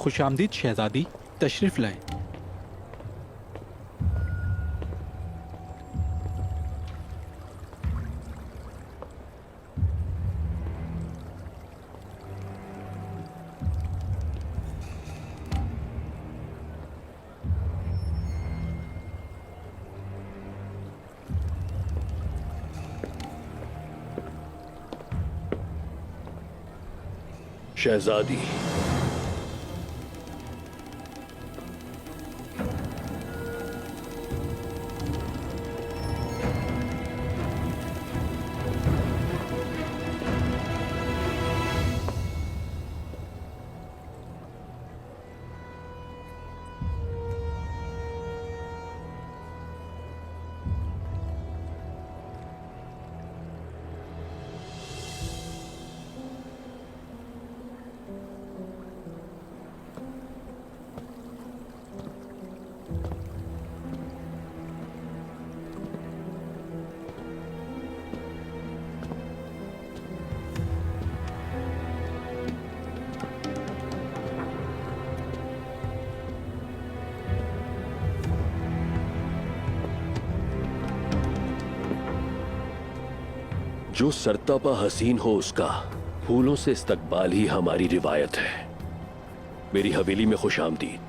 खुशामदीद शहजादी, तशरीफ लाएं। शहजादी, जो सरतापा हसीन हो उसका फूलों से इस्तकबाल ही हमारी रिवायत है। मेरी हवेली में खुशामदीद।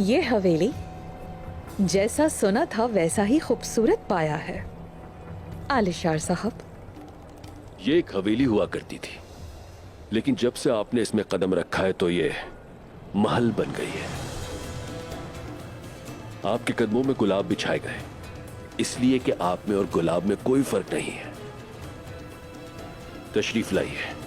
ये हवेली जैसा सुना था वैसा ही खूबसूरत पाया है आलिशार साहब। ये एक हवेली हुआ करती थी, लेकिन जब से आपने इसमें कदम रखा है तो ये महल बन गई है। आपके कदमों में गुलाब बिछाए गए, इसलिए कि आप में और गुलाब में कोई फर्क नहीं है। तशरीफ लाइए।